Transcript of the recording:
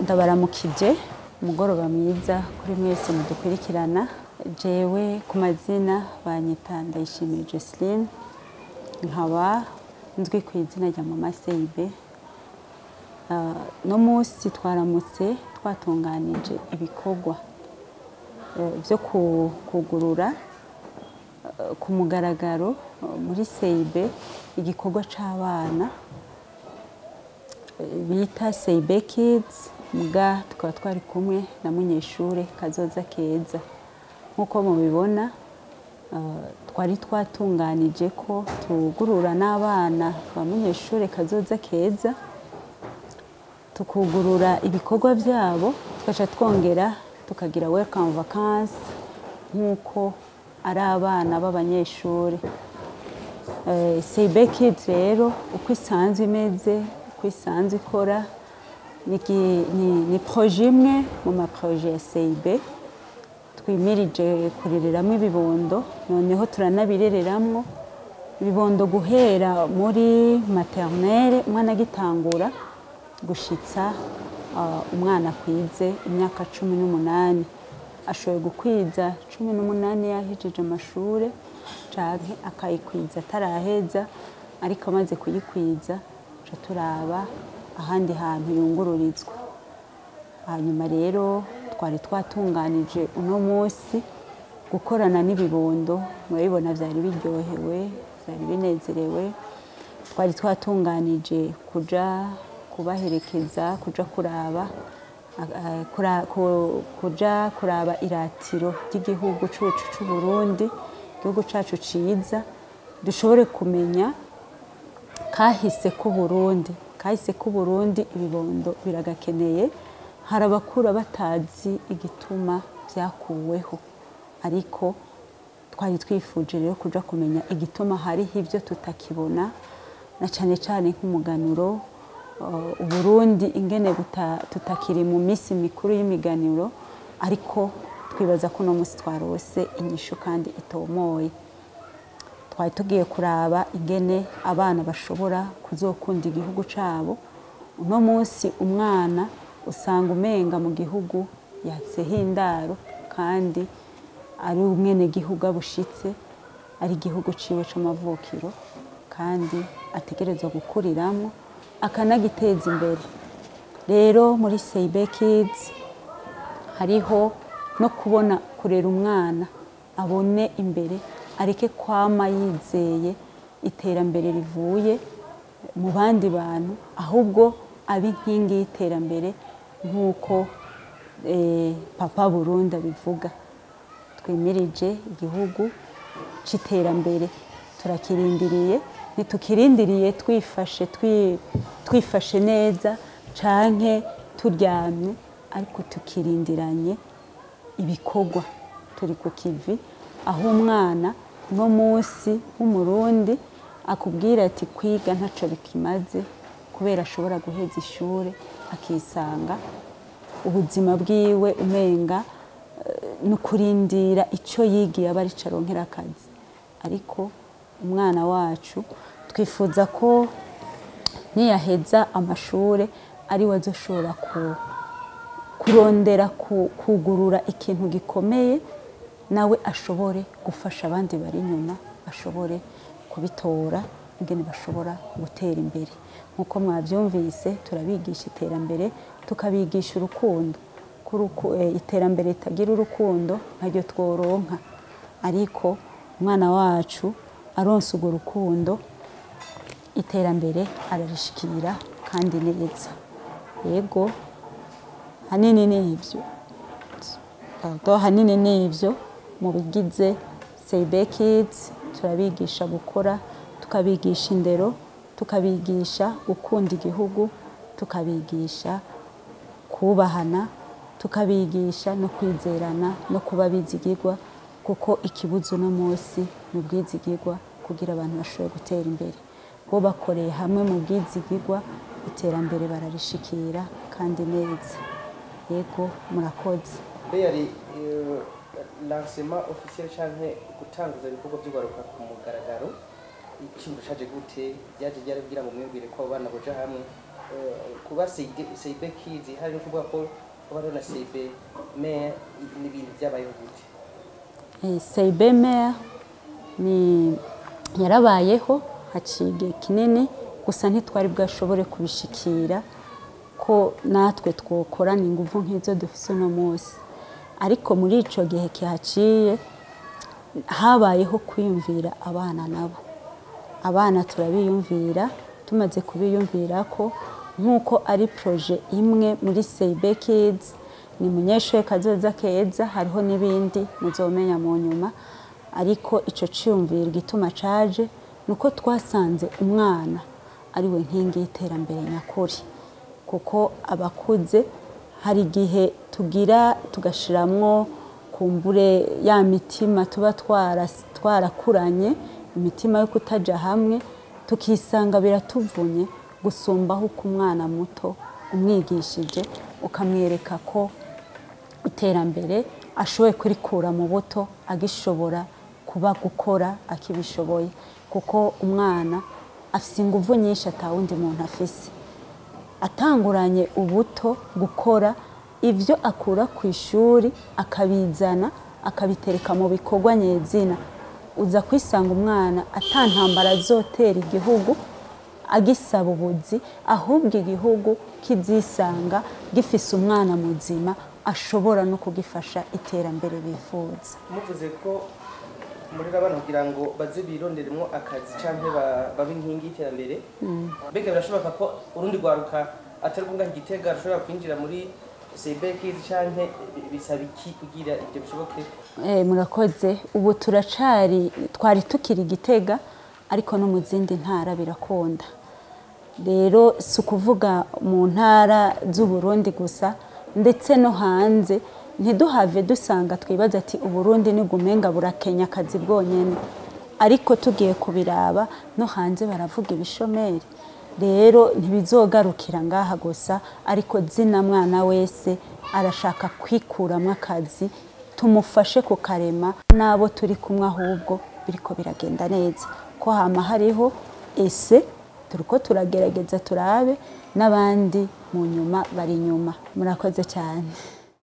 ndabaramukije umugoroba mwiza kuri mwese mudukurikirana. Jewe ku mazina banyita Ndayishimiye Joseline, nkaba nzwi ku izina rya Mama Seibe. No munsi twaramutse twatunganije ibikorwa byo kugurura ku mugaragaro muri Seibe igikorwa c'abana bita Seibe Kids. Muga tukaba twari kumwe na munyeshure Kazoza Keza. Nkuko mubibona twari twatunganije ko tugurura n'abana ba munyeshure Kazoza Keza, tukugurura ibikorwa byabo, tukaca twongera tukagira welcome vacances nkuko ari abana b'abanyeshure. Seibe Kids rero uko isanzwe imeze, uko isanzwe ikora, ni projet imwe mu ma projet ya Seibe twimirije kurereramwo ibibondo, noneho turanabirereramwo ibibondo guhera muri maternelle umwana agitangura gushitsa umwana kwize imyaka 18. Ashoboye gukwiza 18 yahejeje amashure canke akayikwiza ataraheza, ariko amaze kuyikwiza ca turaba ahandi hantu yungururizwa. Hanyuma rero twari twatunganije uno munsi gukorana n'ibibondo, murabibona vyari biryohewe, vyari binezerewe. Twari twatunganije kuja kubaherekeza, kuja kuraba iratiro ry'igihugu cacu c'u Burundi, igihugu cacu ciza, dushobore kumenya kahise ku Burundi. Kahise ku Burundi ibibondo biragakeneye, hari abakura batazi igituma vyakuweho, ariko twari twifuje rero kuja kumenya igituma hariho ivyo tutakibona, na cane cane nk'umuganuro. Uburundi ingene tutakiri mu misi mikuru y'imiganuro, ariko twibaza ko no musi twarose inyishu kandi itomoye. Twari tugiye kuraba ingene abana bashobora kuzokunda igihugu cabo. Uno munsi umwana usanga umenga mu gihugu yatseho indaro, kandi ari umwene gihugu abushitse, ari igihugu ciwe c'amavukiro, kandi ategerezwa gukuriramwo akanagiteza imbere. Rero muri Seibe Kids hariho no kubona kurera umwana abone imbere, areke kwama yizeye iterambere rivuye mu bandi bantu ahubwo abi inkingi y'iterambere nk'uko papa Burundi abivuga. Twimirije igihugu c'iterambere turakirindiriye, ntitukirindiriye twifashe neza canke turyamye, ariko tukirindiranye ibikorwa. Turi ku kivi aho umwana no munsi w'umurundi akubwira ati kwiga ntaco bikimaze, kubera ashobora guheza ishure akisanga ubuzima bwiwe umenga nukurindira ico yigiye aba arico aronkera akazi. Ariko umwana wacu twifuza ko niyaheza amashure ari we azoshobora kurondera kugurura ikintu gikomeye, nawe ashobore gufasha abandi bari inyuma, bashobore kubitora ingene bashobora gutera imbere. Nkuko mwavyumvise turabigisha iterambere, tukabigisha urukundo. Iterambere ritagira urukundo ntaryo tworonka, ariko umwana wacu aronse urwo rukundo iterambere ararishikira kandi neza. Yego hanini n'ivyo mu bigize CIB Kids. Turabigisha gukora, tukabigisha indero, tukabigisha gukunda igihugu, tukabigisha kubahana, tukabigisha no kwizerana no kuba bizigirwa, kuko ikibuzo no munsi mu bwizigirwa kugira abantu bashobore gutera imbere. Bo bakoreye hamwe mu bwizigirwa iterambere bararishikira kandi neza. Yego murakoze. Yari lancement officiel canke gutanguza ibikorwa by'ugaruka ku mugaragaro, ikintu caje gute byaje byarabwira ngo mwebwire ko abana boja hamwe kuba CIB Kids, hari no kuvuga ko bari na CIB Mère n'ibindi byabayeho gute? CIB Mère ni yarabayeho haciye kinini, gusa ntitwari bwashobore kubishikira ko natwe twokorana ingufu nk'izo dufise no munsi. Ariko muri ico gihe kihaciye habayeho kwiyumvira abana nabo. Abana turabiyumvira, tumaze kubiyumvira ko nkuko ari projet imwe muri CIB Kids, ni munyeshure kazoza keza, hariho n'ibindi muzomenya mu nyuma. Ariko ico ciyumvira gituma caje nuko twasanze umwana ari we nkingi y'iterambere nyakuri, kuko abakuze hari igihe tugira tugashiramwo kumbure ya mitima tuba twarakuranye, imitima yo kutaja hamwe, tukisanga biratuvunye gusumbaho uko umwana muto umwigishije ukamwereka ko iterambere ashoboye kurikura mu buto, agishobora kuba gukora akibishoboye, kuko umwana afise inguvu nyinshi atawundi muntu afise. Atanguranye ubuto gukora ivyo akura ku ishuri akabizana akabitereka mu bikorwa nyezina, uza kwisanga umwana atantambara azotera igihugu agisaba ubuzi, ahubwo igihugu kizisanga gifise umwana muzima ashobora no kugifasha iterambere bifuza. Muvuze ko muri abana kugira ngo baze bironderemo akazi canke babe inkingi y'iterambere, mbega birashoboka ko urundi rwaruka atari kunga Gitega ashobora kwinjira muri CIB Kids canke bisaba iki kugira ibyo bishoboke? Murakoze. Ubu twari tukiri Gitega, ariko no mu zindi ntara birakunda. Rero si ukuvuga mu ntara z'u Burundi gusa, ndetse no hanze. Ntiduhave dusanga twibaza ati Uburundi nigumenga burakenya akazi bwonyene, ariko tugiye kubiraba no hanze baravuga ibishomeri. Rero ntibizogarukira ngaha gusa, ariko zina mwana wese arashaka kwikuramwo akazi, tumufashe kukarema, nabo turi kumwe ahubwo biriko biragenda neza. Ko hama hariho ese turiko turagerageza turabe n'abandi mu nyuma bari nyuma. Murakoze cyane.